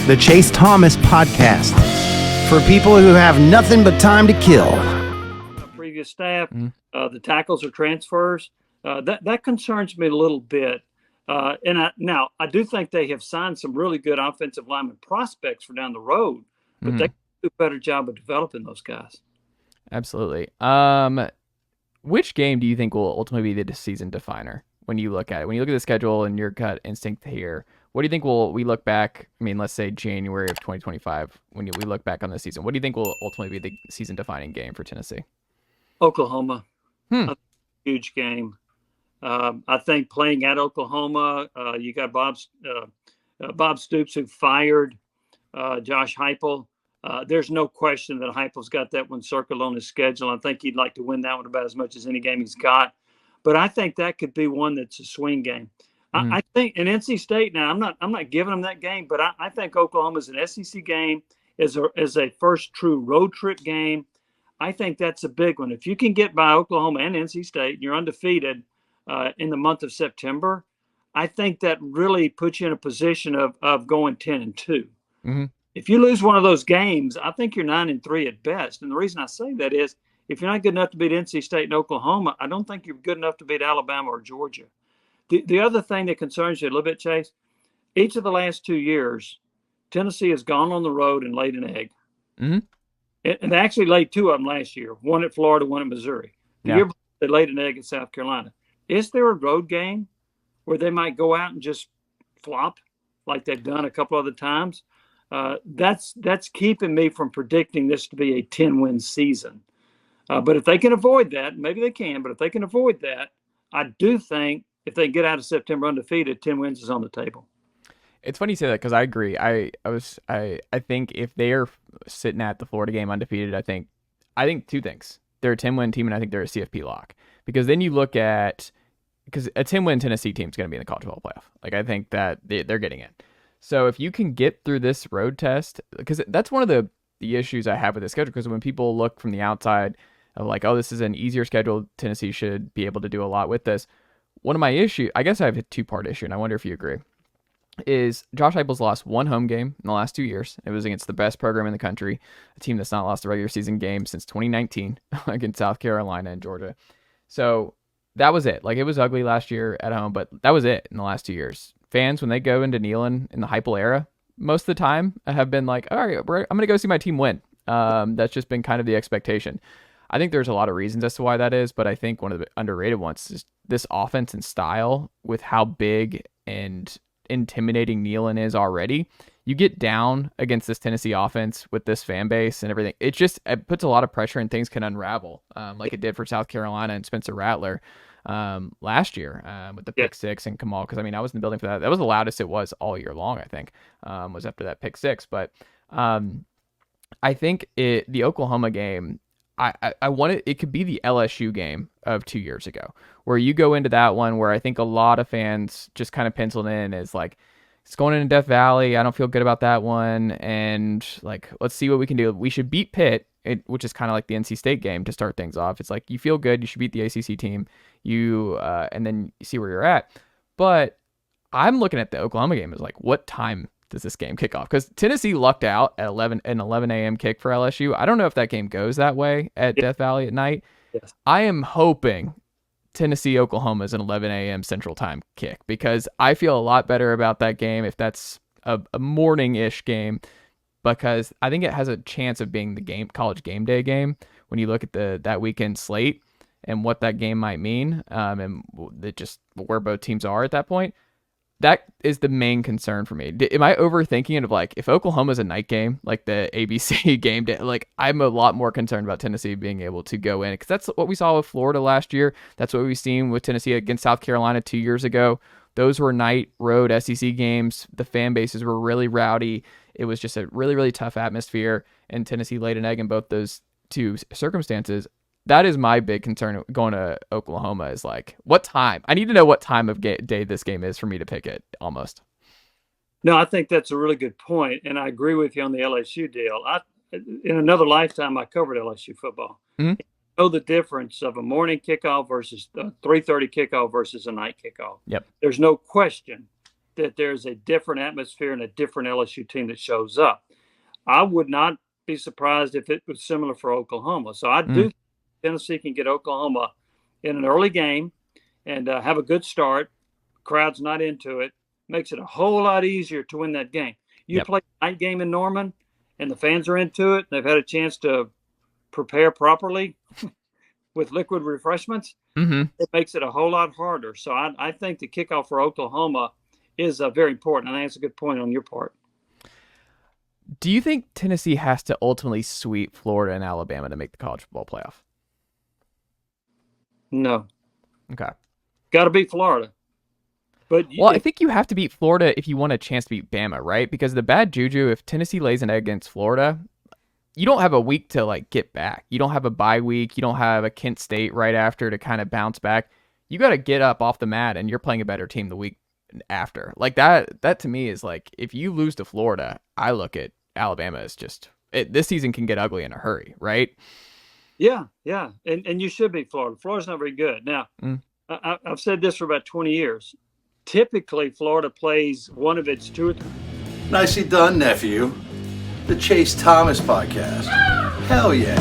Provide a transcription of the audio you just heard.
the Chase Thomas Podcast, for people who have nothing but time to kill. Previous staff, the tackles are transfers. That concerns me a little bit. Now, I do think they have signed some really good offensive lineman prospects for down the road, but they can do a better job of developing those guys. Absolutely. Which game do you think will ultimately be the season definer when you look at it? When you look at the schedule and your gut instinct here, what do you think we look back, I mean, let's say January of 2025, when we look back on the season, what do you think will ultimately be the season-defining game for Tennessee? Oklahoma. A huge game. I think playing at Oklahoma, you got Bob Stoops, who fired Josh Heupel. There's no question that Heupel's got that one circled on his schedule. I think he'd like to win that one about as much as any game he's got. But I think that could be one that's a swing game. I think in NC State now, I'm not giving them that game, but I think Oklahoma's an SEC game, is a first true road trip game. I think that's a big one. If you can get by Oklahoma and NC State and you're undefeated in the month of September, I think that really puts you in a position of going 10-2. Mm-hmm. If you lose one of those games, I think you're 9-3 at best. And the reason I say that is if you're not good enough to beat NC State and Oklahoma, I don't think you're good enough to beat Alabama or Georgia. The other thing that concerns you a little bit, Chase, each of the last 2 years, Tennessee has gone on the road and laid an egg. Mm-hmm. And they actually laid 2 of them last year, one at Florida, one at Missouri. The year before, they laid an egg at South Carolina. Is there a road game where they might go out and just flop like they've done a couple other times? That's keeping me from predicting this to be a 10-win season. But if they can avoid that, maybe they can, but if they can avoid that, I do think if they get out of September undefeated, 10 wins is on the table. It's funny you say that because I agree. I think if they are sitting at the Florida game undefeated, I think 2 things. They're a 10-win team, and I think they're a CFP lock. Because then you look at, because a 10-win Tennessee team is going to be in the college football playoff. Like, I think that they're getting it. So if you can get through this road test, because that's one of the issues I have with the schedule, because when people look from the outside of like, oh, this is an easier schedule, Tennessee should be able to do a lot with this. One of my issues, I guess I have a 2-part issue, and I wonder if you agree, is Josh Heupel's lost 1 home game in the last 2 years. It was against the best program in the country, a team that's not lost a regular season game since 2019 against South Carolina and Georgia. So that was it. Like, it was ugly last year at home, but that was it in the last 2 years. Fans, when they go into Neyland in the Heupel era, most of the time have been like, all right, I'm going to go see my team win. That's just been kind of the expectation. I think there's a lot of reasons as to why that is, but I think one of the underrated ones is this offense and style with how big and intimidating Neyland is already. You get down against this Tennessee offense with this fan base and everything. It puts a lot of pressure and things can unravel, like it did for South Carolina and Spencer Rattler last year with the pick six and Kamal. Because, I mean, I was in the building for that. That was the loudest it was all year long, I think, was after that pick six. But I think the Oklahoma game, I want it could be the LSU game of 2 years ago, where you go into that one where I think a lot of fans just kind of penciled in as like, it's going into Death Valley. I don't feel good about that one. And like, let's see what we can do. We should beat Pitt, which is kind of like the NC State game to start things off. It's like, you feel good. You should beat the ACC team. And then you see where you're at. But I'm looking at the Oklahoma game as like, what time does this game kick off? Because Tennessee lucked out at 11 a.m. kick for LSU. I don't know if that game goes that way at Death Valley at night. Yes. I am hoping Tennessee, Oklahoma is an 11 a.m. Central Time kick, because I feel a lot better about that game if that's a morning-ish game, because I think it has a chance of being the college game day game when you look at that weekend slate and what that game might mean, and just where both teams are at that point. That is the main concern for me. Am I overthinking it? Of like, if Oklahoma's a night game, like the ABC game day, like I'm a lot more concerned about Tennessee being able to go in, because that's what we saw with Florida last year. That's what we've seen with Tennessee against South Carolina 2 years ago. Those were night road SEC games. The fan bases were really rowdy. It was just a really, really tough atmosphere, and Tennessee laid an egg in both those 2 circumstances. That is my big concern going to Oklahoma, is like, what time? I need to know what time of day this game is for me to pick it, almost. No, I think that's a really good point, and I agree with you on the LSU deal. In another lifetime, I covered LSU football. Mm-hmm. I know the difference of a morning kickoff versus a 3:30 kickoff versus a night kickoff. Yep. There's no question that there's a different atmosphere and a different LSU team that shows up. I would not be surprised if it was similar for Oklahoma. So I do think Tennessee can get Oklahoma in an early game and have a good start. Crowd's not into it. Makes it a whole lot easier to win that game. You play a night game in Norman and the fans are into it. They've had a chance to prepare properly with liquid refreshments. It makes it a whole lot harder. So I think the kickoff for Oklahoma is very important. I think that's a good point on your part. Do you think Tennessee has to ultimately sweep Florida and Alabama to make the college football playoff? No. Okay. Got to beat Florida. But I think you have to beat Florida if you want a chance to beat Bama, right? Because the bad juju, if Tennessee lays an egg against Florida, you don't have a week to like get back. You don't have a bye week. You don't have a Kent State right after to kind of bounce back. You got to get up off the mat and you're playing a better team the week after. Like that to me is like, if you lose to Florida, I look at Alabama as just this season can get ugly in a hurry, right? Yeah. And you should beat Florida. Florida's not very good. Now, I've said this for about 20 years. Typically, Florida plays one of its 2 or 3. Nicely done, nephew. The Chase Thomas Podcast. Hell yeah.